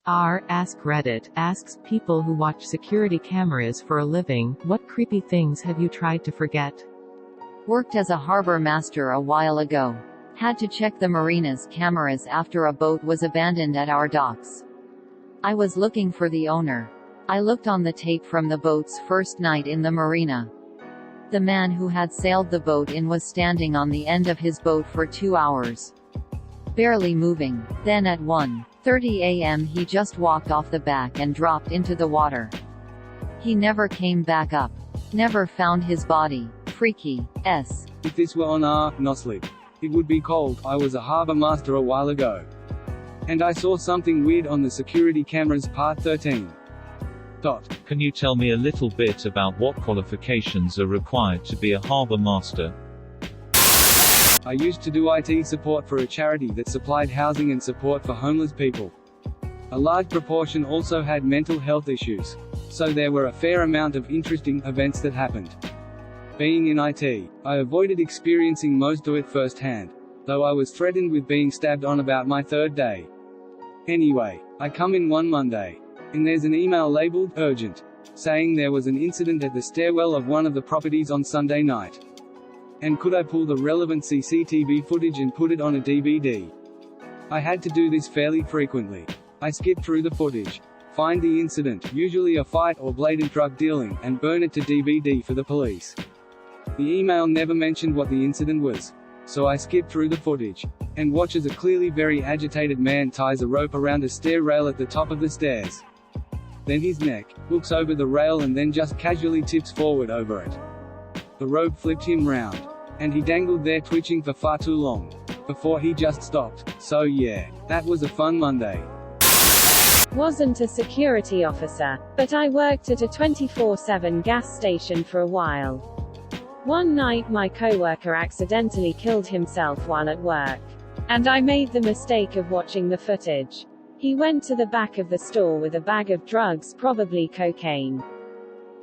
Askreddit asks people who watch security cameras for a living, what creepy things have you tried to forget? Worked as a harbor master a while ago. Had to check the marina's cameras after a boat was abandoned at our docks. I was looking for the owner. I looked on the tape from the boat's first night in the marina. The man who had sailed the boat in was standing on the end of his boat for 2 hours. Barely moving. Then at 1:30 a.m. he just walked off the back and dropped into the water. He never came back up. Never found his body. Freaky. S. If this were on our Noslip, it would be called I was a harbor master a while ago. And I saw something weird on the security cameras part 13. Can you tell me a little bit about what qualifications are required to be a harbor master? I used to do IT support for a charity that supplied housing and support for homeless people. A large proportion also had mental health issues. So there were a fair amount of interesting events that happened. Being in IT, I avoided experiencing most of it firsthand, though I was threatened with being stabbed on about my 3rd day. Anyway, I come in one Monday, and there's an email labeled urgent, saying there was an incident at the stairwell of one of the properties on Sunday night. And could I pull the relevant CCTV footage and put it on a DVD? I had to do this fairly frequently. I skip through the footage, find the incident, usually a fight or blatant drug dealing, and burn it to DVD for the police. The email never mentioned what the incident was. So I skip through the footage, and watch as a clearly very agitated man ties a rope around a stair rail at the top of the stairs. Then his neck looks over the rail and then just casually tips forward over it. The rope flipped him round, and he dangled there twitching for far too long, before he just stopped. So yeah, that was a fun Monday. Wasn't a security officer, but I worked at a 24/7 gas station for a while. One night my coworker accidentally killed himself while at work. And I made the mistake of watching the footage. He went to the back of the store with a bag of drugs, probably cocaine.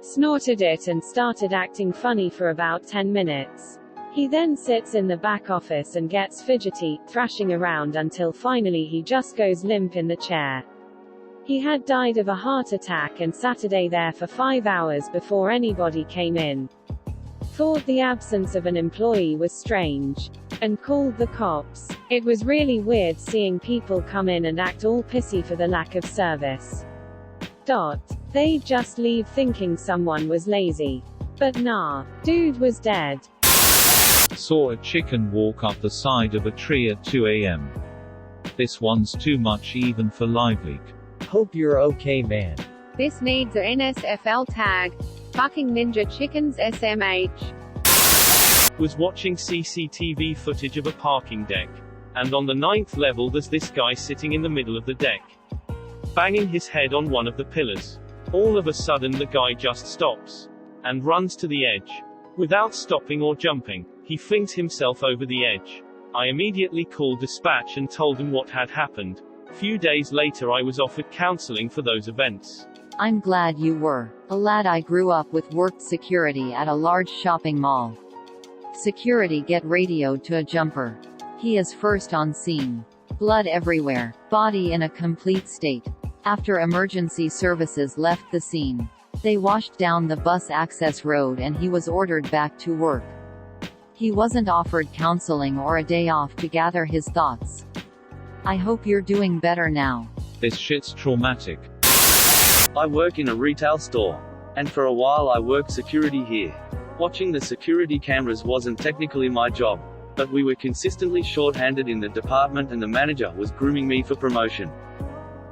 Snorted it and started acting funny for about 10 minutes. He then sits in the back office and gets fidgety, thrashing around until finally he just goes limp in the chair. He had died of a heart attack and Saturday there for 5 hours before anybody came in. Thought the absence of an employee was strange, and called the cops. It was really weird seeing people come in and act all pissy for the lack of service. They just leave thinking someone was lazy. But nah, dude was dead. Saw a chicken walk up the side of a tree at 2 a.m. This one's too much even for Liveleak. Hope you're okay, man. This needs a NSFL tag. Fucking ninja chickens SMH. Was watching CCTV footage of a parking deck. And on the 9th level there's this guy sitting in the middle of the deck, banging his head on one of the pillars. All of a sudden the guy just stops, and runs to the edge. Without stopping or jumping, he flings himself over the edge. I immediately called dispatch and told them what had happened. Few days later I was offered counseling for those events. I'm glad you were. A lad I grew up with worked security at a large shopping mall. Security get radioed to a jumper. He is first on scene. Blood everywhere. Body in a complete state. After emergency services left the scene, they washed down the bus access road and he was ordered back to work. He wasn't offered counseling or a day off to gather his thoughts. I hope you're doing better now. This shit's traumatic. I work in a retail store. And for a while I worked security here. Watching the security cameras wasn't technically my job, but we were consistently short-handed in the department and the manager was grooming me for promotion.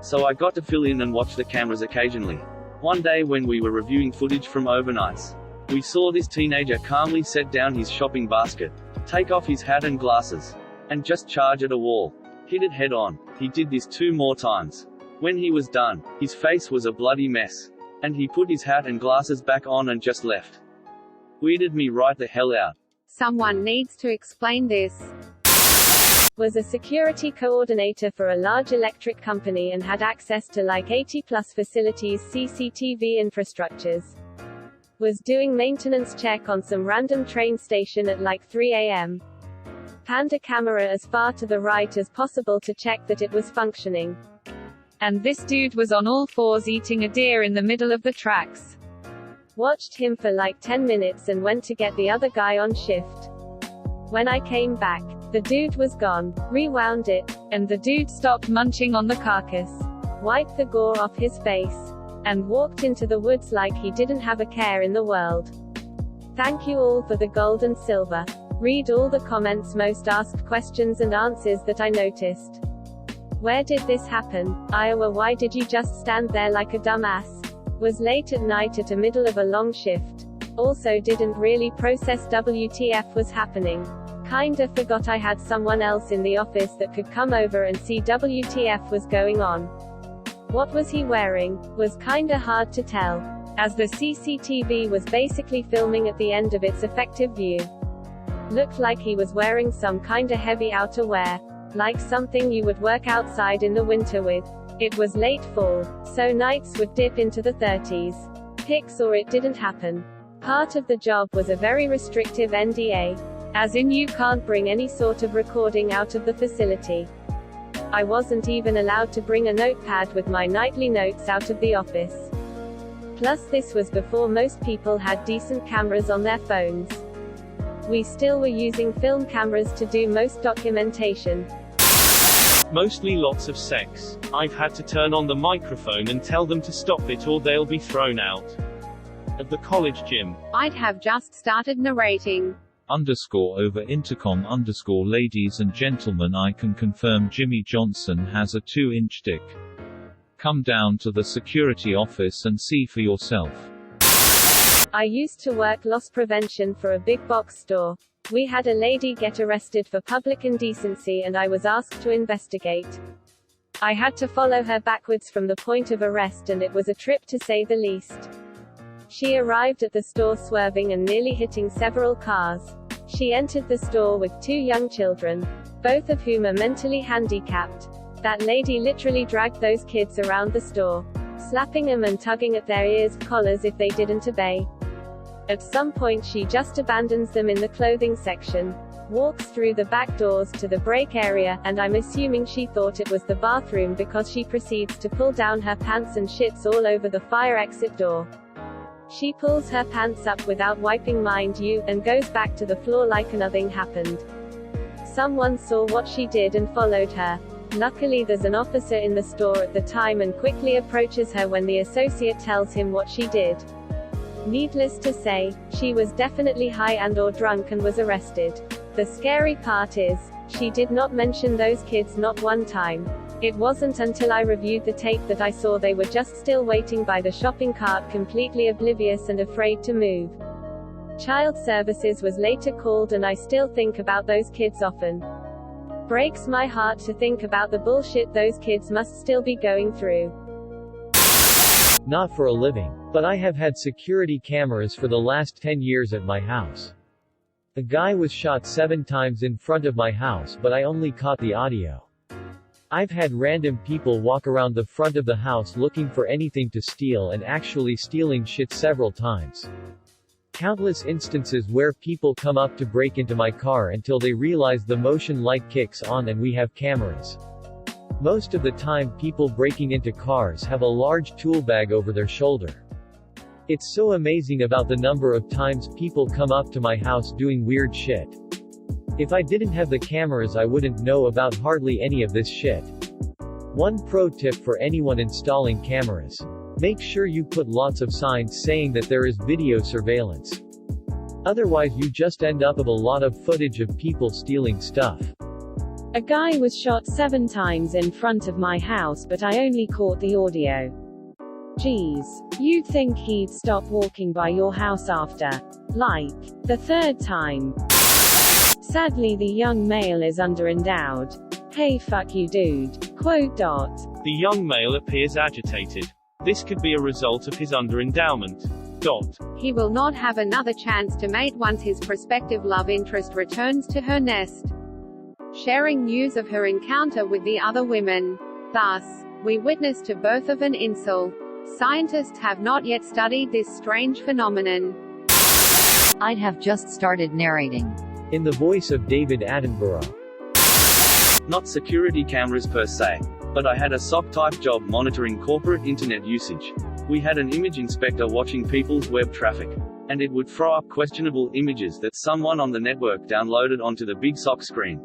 So I got to fill in and watch the cameras occasionally. One day when we were reviewing footage from overnights, we saw this teenager calmly set down his shopping basket, take off his hat and glasses, and just charge at a wall. Hit it head on. He did this 2 more times. When he was done, his face was a bloody mess. And he put his hat and glasses back on and just left. Weirded me right the hell out. Someone needs to explain this. Was a security coordinator for a large electric company and had access to like 80+ facilities CCTV infrastructures. Was doing maintenance check on some random train station at like 3 a.m. Panned a camera as far to the right as possible to check that it was functioning. And this dude was on all fours eating a deer in the middle of the tracks. Watched him for like 10 minutes and went to get the other guy on shift. When I came back, the dude was gone, rewound it, and the dude stopped munching on the carcass, wiped the gore off his face, and walked into the woods like he didn't have a care in the world. Thank you all for the gold and silver. Read all the comments, most asked questions and answers that I noticed. Where did this happen? Iowa. Why did you just stand there like a dumbass? Was late at night at a middle of a long shift. Also didn't really process WTF was happening. Kinda forgot I had someone else in the office that could come over and see WTF was going on. What was he wearing? Was kinda hard to tell, as the CCTV was basically filming at the end of its effective view. Looked like he was wearing some kinda heavy outerwear, like something you would work outside in the winter with. It was late fall, so nights would dip into the 30s. Pics or it didn't happen. Part of the job was a very restrictive NDA. As in you can't bring any sort of recording out of the facility. I wasn't even allowed to bring a notepad with my nightly notes out of the office. Plus this was before most people had decent cameras on their phones. We still were using film cameras to do most documentation. Mostly lots of sex. I've had to turn on the microphone and tell them to stop it or they'll be thrown out. At the college gym. I'd have just started narrating. _over intercom _ ladies and gentlemen, I can confirm Jimmy Johnson has a 2-inch dick. Come down to the security office and see for yourself. I used to work loss prevention for a big box store. We had a lady get arrested for public indecency and I was asked to investigate. I had to follow her backwards from the point of arrest and it was a trip to say the least. She arrived at the store swerving and nearly hitting several cars. She entered the store with 2 young children, both of whom are mentally handicapped. That lady literally dragged those kids around the store, slapping them and tugging at their ears, collars if they didn't obey. At some point she just abandons them in the clothing section, walks through the back doors to the break area, and I'm assuming she thought it was the bathroom because she proceeds to pull down her pants and shits all over the fire exit door. She pulls her pants up without wiping, mind you, and goes back to the floor like nothing happened. Someone saw what she did and followed her. Luckily there's an officer in the store at the time and quickly approaches her when the associate tells him what she did. Needless to say, she was definitely high and/or drunk and was arrested. The scary part is, she did not mention those kids not one time. It wasn't until I reviewed the tape that I saw they were just still waiting by the shopping cart, completely oblivious and afraid to move. Child Services was later called and I still think about those kids often. Breaks my heart to think about the bullshit those kids must still be going through. Not for a living, but I have had security cameras for the last 10 years at my house. A guy was shot 7 times in front of my house, but I only caught the audio. I've had random people walk around the front of the house looking for anything to steal and actually stealing shit several times. Countless instances where people come up to break into my car until they realize the motion light kicks on and we have cameras. Most of the time people breaking into cars have a large tool bag over their shoulder. It's so amazing about the number of times people come up to my house doing weird shit. If I didn't have the cameras I wouldn't know about hardly any of this shit. One pro tip for anyone installing cameras. Make sure you put lots of signs saying that there is video surveillance. Otherwise you just end up with a lot of footage of people stealing stuff. A guy was shot 7 times in front of my house but I only caught the audio. Geez. You'd think he'd stop walking by your house after, like, the 3rd time. Sadly the young male is underendowed. Hey fuck you dude. Quote. The young male appears agitated. This could be a result of his underendowment. He will not have another chance to mate once his prospective love interest returns to her nest. Sharing news of her encounter with the other women. Thus, we witness to birth of an incel. Scientists have not yet studied this strange phenomenon. I'd have just started narrating. In the voice of David Attenborough. Not security cameras per se. But I had a SOC-type job monitoring corporate internet usage. We had an image inspector watching people's web traffic. And it would throw up questionable images that someone on the network downloaded onto the big SOC screen.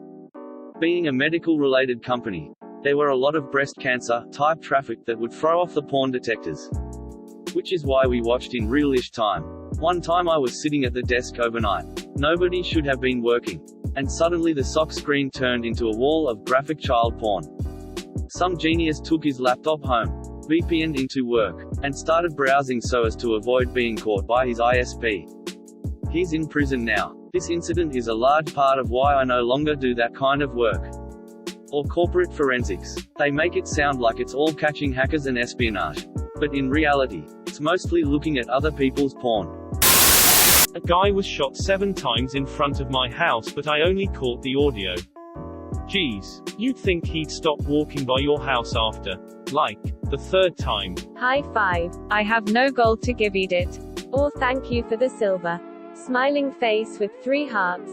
Being a medical-related company, there were a lot of breast cancer-type traffic that would throw off the porn detectors. Which is why we watched in real-ish time. One time I was sitting at the desk overnight. Nobody should have been working. And suddenly the SOC screen turned into a wall of graphic child porn. Some genius took his laptop home, VPN'd into work, and started browsing so as to avoid being caught by his ISP. He's in prison now. This incident is a large part of why I no longer do that kind of work. Or corporate forensics. They make it sound like it's all catching hackers and espionage. But in reality, it's mostly looking at other people's porn. A guy was shot 7 times in front of my house, but I only caught the audio. Geez, you'd think he'd stop walking by your house after, like, the 3rd time. High five. I have no gold to give it. Or thank you for the silver. Smiling face with 3 hearts.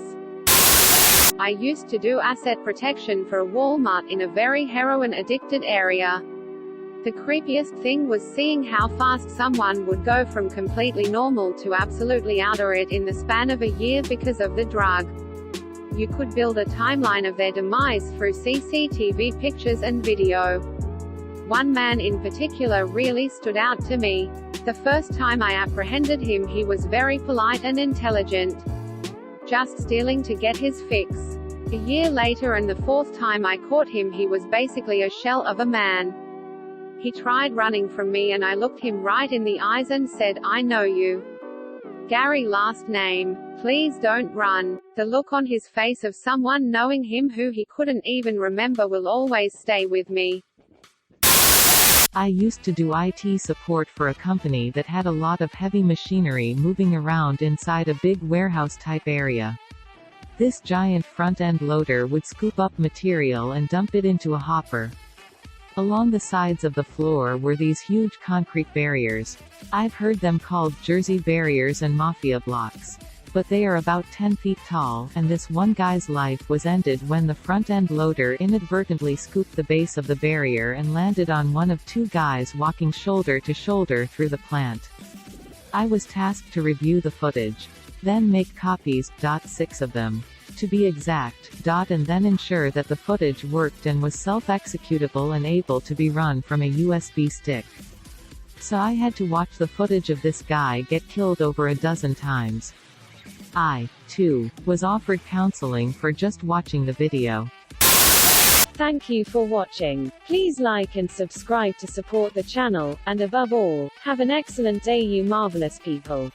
I used to do asset protection for a Walmart in a very heroin-addicted area. The creepiest thing was seeing how fast someone would go from completely normal to absolutely outer it in the span of a year because of the drug. You could build a timeline of their demise through CCTV pictures and video. One man in particular really stood out to me. The first time I apprehended him, he was very polite and intelligent. Just stealing to get his fix. A year later and the 4th time I caught him, he was basically a shell of a man. He tried running from me and I looked him right in the eyes and said, "I know you. Gary last name. Please don't run." The look on his face of someone knowing him who he couldn't even remember will always stay with me. I used to do IT support for a company that had a lot of heavy machinery moving around inside a big warehouse-type area. This giant front-end loader would scoop up material and dump it into a hopper. Along the sides of the floor were these huge concrete barriers. I've heard them called Jersey barriers and mafia blocks. But they are about 10 feet tall, and this one guy's life was ended when the front-end loader inadvertently scooped the base of the barrier and landed on one of 2 guys walking shoulder to shoulder through the plant. I was tasked to review the footage. Then make copies, 6 of them. To be exact, and then ensure that the footage worked and was self-executable and able to be run from a USB stick. So I had to watch the footage of this guy get killed over a dozen times. I, too, was offered counseling for just watching the video. Thank you for watching. Please like and subscribe to support the channel, and above all, have an excellent day, you marvelous people.